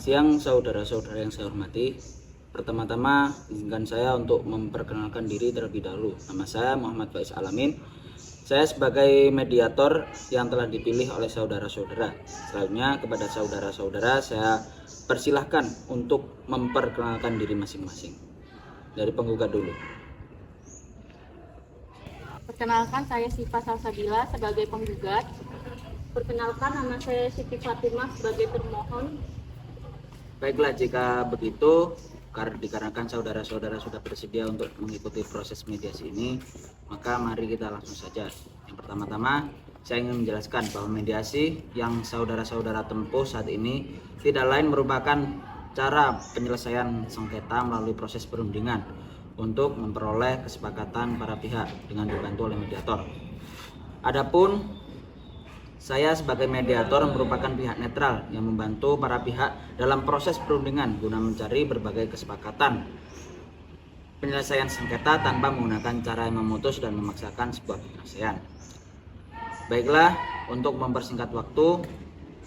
Siang saudara-saudara yang saya hormati. Pertama-tama izinkan saya untuk memperkenalkan diri terlebih dahulu. Nama saya Muhammad Faiz Alamin. Saya sebagai mediator yang telah dipilih oleh saudara-saudara. Selanjutnya kepada saudara-saudara saya persilahkan untuk memperkenalkan diri masing-masing. Dari penggugat dulu. Perkenalkan, saya Siva Salsabila sebagai penggugat. Perkenalkan, nama saya Siti Fatimah sebagai termohon. Baiklah, jika begitu, dikarenakan saudara-saudara sudah bersedia untuk mengikuti proses mediasi ini, maka mari kita langsung saja. Yang pertama-tama, saya ingin menjelaskan bahwa mediasi yang saudara-saudara tempuh saat ini tidak lain merupakan cara penyelesaian sengketa melalui proses perundingan untuk memperoleh kesepakatan para pihak dengan dibantu oleh mediator. Adapun saya sebagai mediator merupakan pihak netral yang membantu para pihak dalam proses perundingan guna mencari berbagai kesepakatan penyelesaian sengketa tanpa menggunakan cara yang memutus dan memaksakan sebuah penyelesaian. Baiklah, untuk mempersingkat waktu,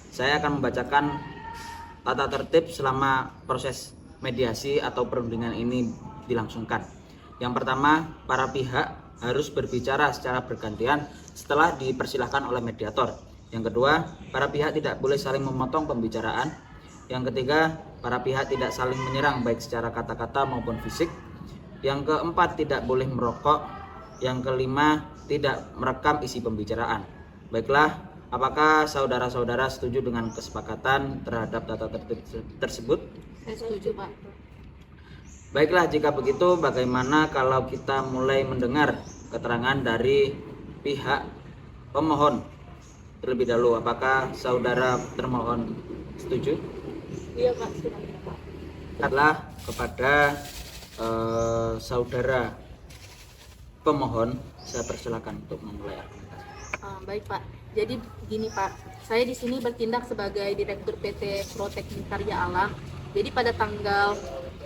saya akan membacakan tata tertib selama proses mediasi atau perundingan ini dilangsungkan. Yang pertama, para pihak harus berbicara secara bergantian setelah dipersilahkan oleh mediator. Yang kedua, para pihak tidak boleh saling memotong pembicaraan. Yang ketiga, para pihak tidak saling menyerang baik secara kata-kata maupun fisik. Yang keempat, tidak boleh merokok. Yang kelima, tidak merekam isi pembicaraan. Baiklah, apakah saudara-saudara setuju dengan kesepakatan terhadap tata tertib tersebut? Saya setuju, Pak. Baiklah, jika begitu bagaimana kalau kita mulai mendengar keterangan dari pihak pemohon terlebih dahulu. Apakah saudara termohon setuju? Iya, Pak. Silakan, Pak. Adalah kepada saudara pemohon, saya persilakan untuk memulai argumentasi. Baik, Pak. Jadi gini, Pak. Saya di sini bertindak sebagai Direktur PT Proteknik Karya Alam. Jadi pada tanggal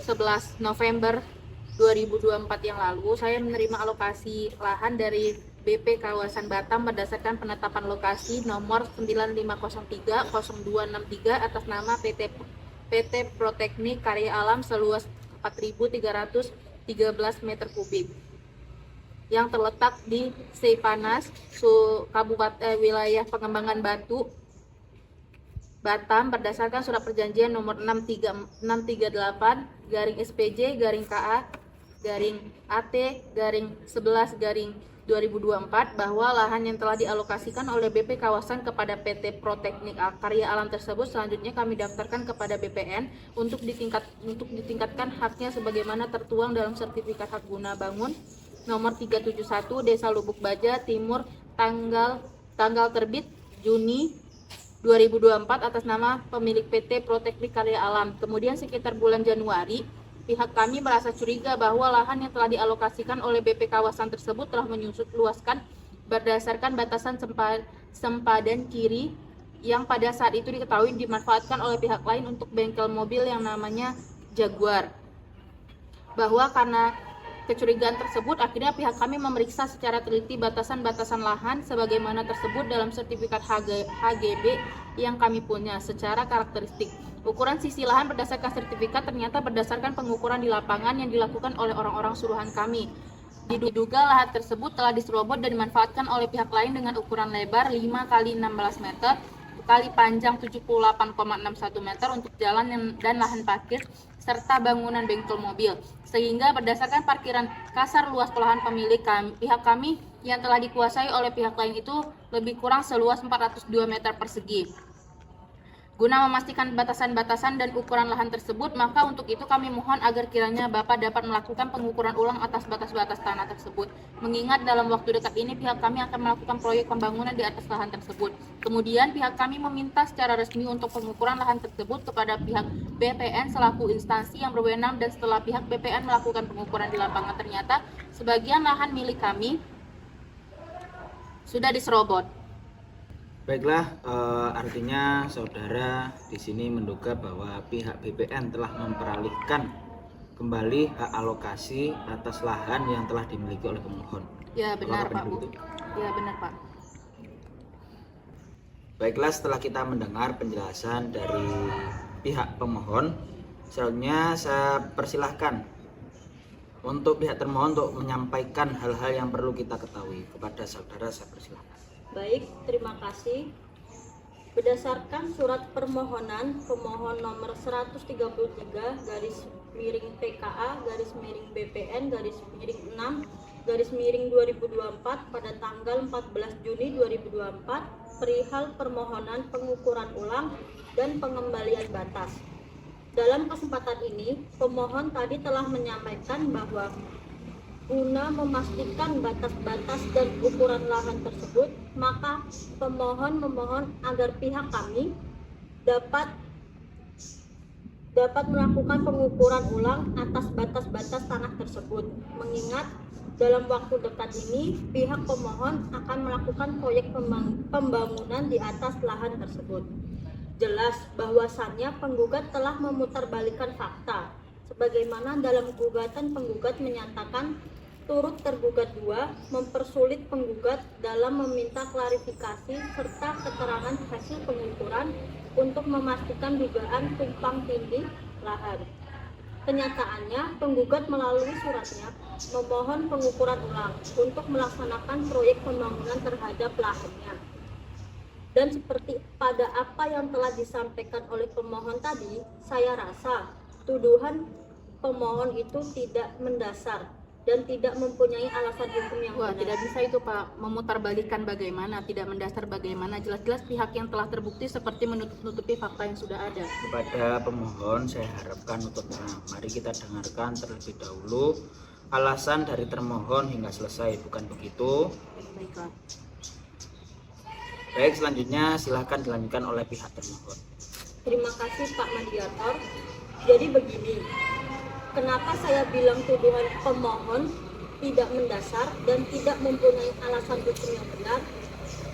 11 November 2024 yang lalu, saya menerima alokasi lahan dari BP Kawasan Batam berdasarkan penetapan lokasi nomor 9503-0263 atas nama PT Proteknik Karya Alam seluas 4.313 meter kubik yang terletak di Seipanas, Kabupaten Wilayah Pengembangan Batu, Batam berdasarkan surat perjanjian nomor 638 SPJ KA AT 11 2024 bahwa lahan yang telah dialokasikan oleh BP Kawasan kepada PT Proteknik Karya Alam tersebut selanjutnya kami daftarkan kepada BPN untuk ditingkatkan haknya sebagaimana tertuang dalam sertifikat hak guna bangun nomor 371 Desa Lubuk Baja Timur tanggal terbit Juni 2024 atas nama pemilik PT Proteknik Karya Alam. Kemudian sekitar bulan Januari, pihak kami merasa curiga bahwa lahan yang telah dialokasikan oleh BP Kawasan tersebut telah menyusut luaskan berdasarkan batasan sempadan kiri yang pada saat itu diketahui dimanfaatkan oleh pihak lain untuk bengkel mobil yang namanya Jaguar. Bahwa karena kecurigaan tersebut, akhirnya pihak kami memeriksa secara teliti batasan-batasan lahan sebagaimana tersebut dalam sertifikat HGB yang kami punya secara karakteristik. Ukuran sisi lahan berdasarkan sertifikat ternyata berdasarkan pengukuran di lapangan yang dilakukan oleh orang-orang suruhan kami. Diduga lahan tersebut telah diserobot dan dimanfaatkan oleh pihak lain dengan ukuran lebar 5 x 16 meter kali panjang 78,61 meter untuk jalan dan lahan parkir serta bangunan bengkel mobil, sehingga berdasarkan parkiran kasar luas lahan pihak kami yang telah dikuasai oleh pihak lain itu lebih kurang seluas 402 meter persegi. Guna memastikan batasan-batasan dan ukuran lahan tersebut, maka untuk itu kami mohon agar kiranya Bapak dapat melakukan pengukuran ulang atas batas-batas tanah tersebut. Mengingat dalam waktu dekat ini pihak kami akan melakukan proyek pembangunan di atas lahan tersebut. Kemudian pihak kami meminta secara resmi untuk pengukuran lahan tersebut kepada pihak BPN selaku instansi yang berwenang, dan setelah pihak BPN melakukan pengukuran di lapangan ternyata sebagian lahan milik kami sudah diserobot. Baiklah, artinya saudara di sini menduga bahwa pihak BPN telah memperalihkan kembali hak alokasi atas lahan yang telah dimiliki oleh pemohon. Ya benar, Pak. Ya benar, Pak. Baiklah, setelah kita mendengar penjelasan dari pihak pemohon. Selanjutnya saya persilahkan untuk pihak termohon untuk menyampaikan hal-hal yang perlu kita ketahui. Kepada saudara saya persilahkan. Baik, terima kasih. Berdasarkan surat permohonan pemohon nomor 133 garis miring PKA garis miring BPN garis miring 6 garis miring 2024 pada tanggal 14 Juni 2024 perihal permohonan pengukuran ulang dan pengembalian batas. Dalam kesempatan ini, pemohon tadi telah menyampaikan bahwa guna memastikan batas-batas dan ukuran lahan tersebut, maka pemohon memohon agar pihak kami dapat melakukan pengukuran ulang atas batas-batas tanah tersebut. Mengingat dalam waktu dekat ini, pihak pemohon akan melakukan proyek pembangunan di atas lahan tersebut. Jelas bahwasannya penggugat telah memutarbalikkan fakta, sebagaimana dalam gugatan penggugat menyatakan turut tergugat 2 mempersulit penggugat dalam meminta klarifikasi serta keterangan hasil pengukuran untuk memastikan dugaan tumpang tindih lahan. Kenyataannya, penggugat melalui suratnya memohon pengukuran ulang untuk melaksanakan proyek pembangunan terhadap lahannya. Dan seperti pada apa yang telah disampaikan oleh pemohon tadi, saya rasa tuduhan pemohon itu tidak mendasar dan tidak mempunyai alasan hukum yang Wah, benar. tidak bisa itu Pak, memutarbalikkan bagaimana, tidak mendasar bagaimana, jelas-jelas pihak yang telah terbukti seperti menutup-nutupi fakta yang sudah ada. Kepada pemohon saya harapkan untuk tenang. Mari kita dengarkan terlebih dahulu alasan dari termohon hingga selesai, bukan begitu? Baiklah. Baik, selanjutnya silahkan dilanjutkan oleh pihak termohon. Terima kasih Pak Mediator. Jadi begini, kenapa saya bilang tuduhan pemohon tidak mendasar dan tidak mempunyai alasan hukum yang benar?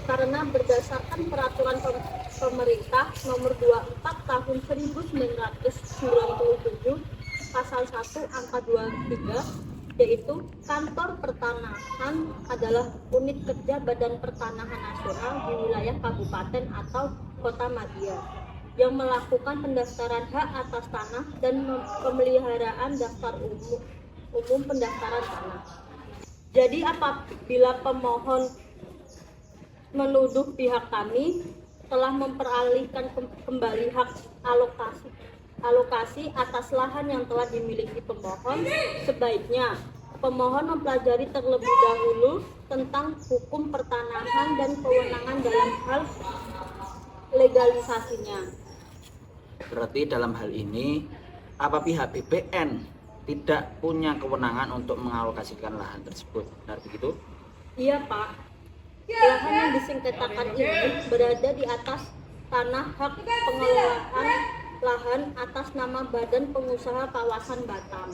Karena berdasarkan peraturan pemerintah nomor 24 tahun 1997 pasal 1 angka 23, yaitu kantor pertanahan adalah unit kerja Badan Pertanahan Nasional di wilayah kabupaten atau kota madya yang melakukan pendaftaran hak atas tanah dan pemeliharaan daftar umum pendaftaran tanah. Jadi apabila pemohon menuduh pihak kami telah memperalihkan kembali hak alokasi atas lahan yang telah dimiliki pemohon, sebaiknya pemohon mempelajari terlebih dahulu tentang hukum pertanahan dan kewenangan dalam hal legalisasinya. Berarti dalam hal ini, apa pihak BPN tidak punya kewenangan untuk mengalokasikan lahan tersebut? Benar begitu? Iya Pak, lahan yang disengketakan ini berada di atas tanah hak pengelolaan lahan atas nama Badan Pengusaha Kawasan Batam.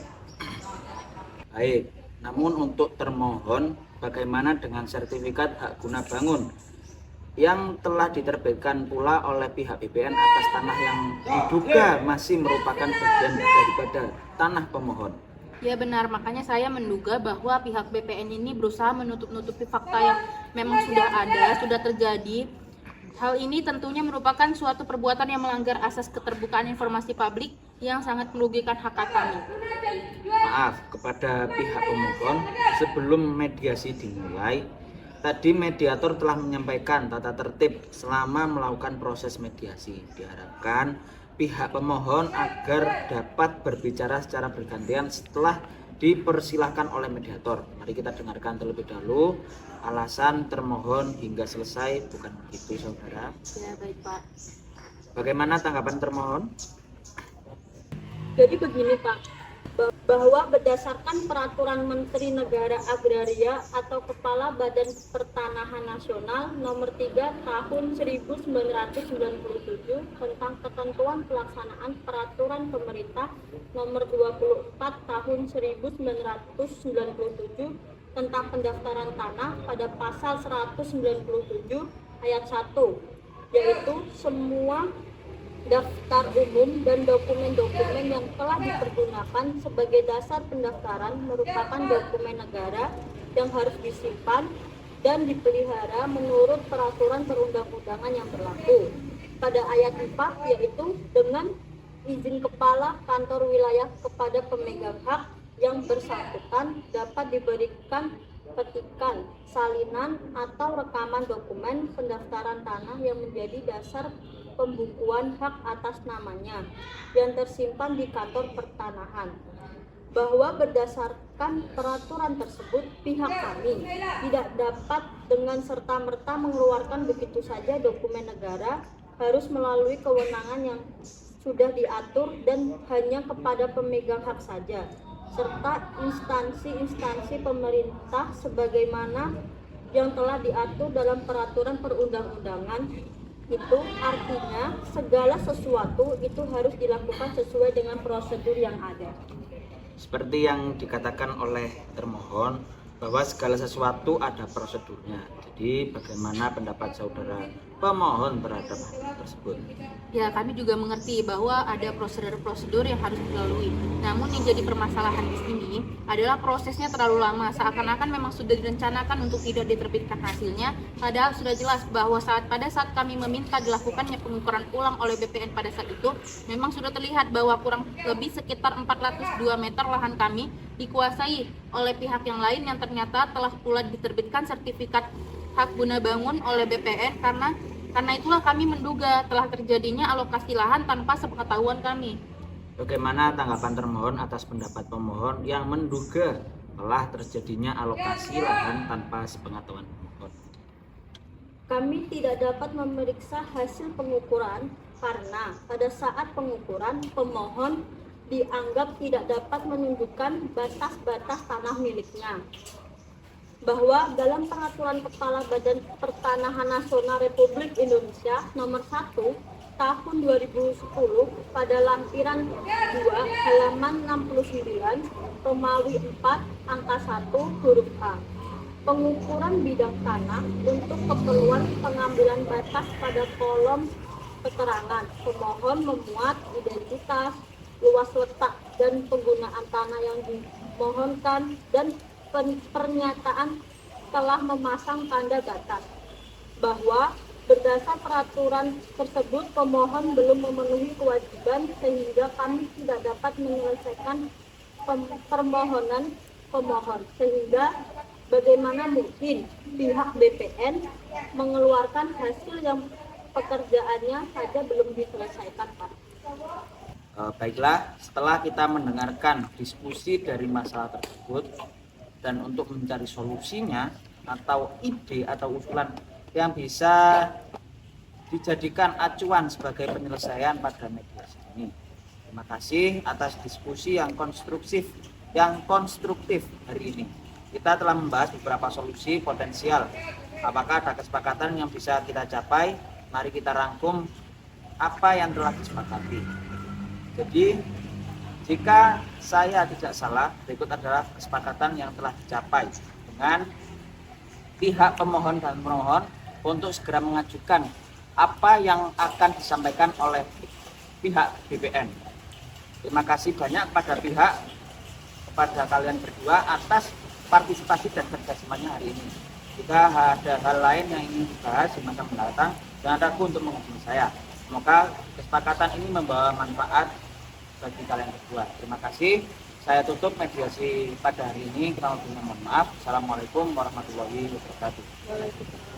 Baik, namun untuk termohon, bagaimana dengan sertifikat hak guna bangun yang telah diterbitkan pula oleh pihak BPN atas tanah yang diduga masih merupakan bagian daripada tanah pemohon? Ya benar, makanya saya menduga bahwa pihak BPN ini berusaha menutup-nutupi fakta yang memang sudah ada, sudah terjadi. Hal ini tentunya merupakan suatu perbuatan yang melanggar asas keterbukaan informasi publik yang sangat merugikan hak kami. Maaf kepada pihak pemohon, sebelum mediasi dimulai, tadi mediator telah menyampaikan tata tertib selama melakukan proses mediasi. Diharapkan pihak pemohon agar dapat berbicara secara bergantian setelah dipersilahkan oleh mediator. Mari kita dengarkan terlebih dahulu alasan termohon hingga selesai, bukan begitu saudara? Ya baik Pak. Bagaimana tanggapan termohon? Jadi begini Pak, bahwa berdasarkan peraturan Menteri Negara Agraria atau Kepala Badan Pertanahan Nasional nomor 3 tahun 1997 tentang ketentuan pelaksanaan peraturan pemerintah nomor 24 tahun 1997 tentang pendaftaran tanah pada pasal 197 ayat 1, yaitu semua daftar umum dan dokumen-dokumen yang telah dipergunakan sebagai dasar pendaftaran merupakan dokumen negara yang harus disimpan dan dipelihara menurut peraturan perundang-undangan yang berlaku. Pada ayat 4, yaitu dengan izin kepala kantor wilayah kepada pemegang hak yang bersangkutan dapat diberikan petikan, salinan, atau rekaman dokumen pendaftaran tanah yang menjadi dasar pembukuan hak atas namanya yang tersimpan di kantor pertanahan. Bahwa berdasarkan peraturan tersebut, pihak kami tidak dapat dengan serta-merta mengeluarkan begitu saja dokumen negara, harus melalui kewenangan yang sudah diatur dan hanya kepada pemegang hak saja, serta instansi-instansi pemerintah sebagaimana yang telah diatur dalam peraturan perundang-undangan. Itu artinya segala sesuatu itu harus dilakukan sesuai dengan prosedur yang ada. Seperti yang dikatakan oleh termohon bahwa segala sesuatu ada prosedurnya. Jadi bagaimana pendapat saudara pemohon terhadap hal tersebut? Ya, kami juga mengerti bahwa ada prosedur-prosedur yang harus dilalui. Namun yang jadi permasalahan di sini adalah prosesnya terlalu lama, seakan-akan memang sudah direncanakan untuk tidak diterbitkan hasilnya, padahal sudah jelas bahwa pada saat kami meminta dilakukannya pengukuran ulang oleh BPN pada saat itu, memang sudah terlihat bahwa kurang lebih sekitar 402 meter lahan kami dikuasai oleh pihak yang lain yang ternyata telah pula diterbitkan sertifikat hak guna bangun oleh BPN karena itulah kami menduga telah terjadinya alokasi lahan tanpa sepengetahuan kami. Bagaimana tanggapan termohon atas pendapat pemohon yang menduga telah terjadinya alokasi lahan tanpa sepengetahuan pemohon? Kami tidak dapat memeriksa hasil pengukuran karena pada saat pengukuran pemohon dianggap tidak dapat menunjukkan batas-batas tanah miliknya. Bahwa dalam peraturan Kepala Badan Pertanahan Nasional Republik Indonesia nomor 1 tahun 2010 pada lampiran 2 halaman 69 Romawi 4 angka 1 huruf A, pengukuran bidang tanah untuk keperluan pengambilan batas pada kolom keterangan pemohon memuat identitas, luas letak dan penggunaan tanah yang dimohonkan, dan pernyataan telah memasang tanda batas. Bahwa berdasar peraturan tersebut pemohon belum memenuhi kewajiban sehingga kami tidak dapat menyelesaikan permohonan pemohon. Sehingga bagaimana mungkin pihak BPN mengeluarkan hasil yang pekerjaannya saja belum diselesaikan, Pak? Baiklah, setelah kita mendengarkan diskusi dari masalah tersebut dan untuk mencari solusinya atau ide atau usulan yang bisa dijadikan acuan sebagai penyelesaian pada mediasi ini. Terima kasih atas diskusi yang konstruktif hari ini. Kita telah membahas beberapa solusi potensial. Apakah ada kesepakatan yang bisa kita capai? Mari kita rangkum apa yang telah disepakati. Jadi, jika saya tidak salah, berikut adalah kesepakatan yang telah dicapai dengan pihak pemohon dan pemohon untuk segera mengajukan apa yang akan disampaikan oleh pihak BPN. Terima kasih banyak kepada kalian berdua atas partisipasi dan kerjasamanya hari ini. Jika ada hal lain yang ingin dibahas di masa mendatang, jangan ragu untuk menghubungi saya. Semoga kesepakatan ini membawa manfaat bagi kalian berdua. Terima kasih. Saya tutup mediasi pada hari ini. Kurang lebihnya mohon maaf. Assalamualaikum warahmatullahi wabarakatuh.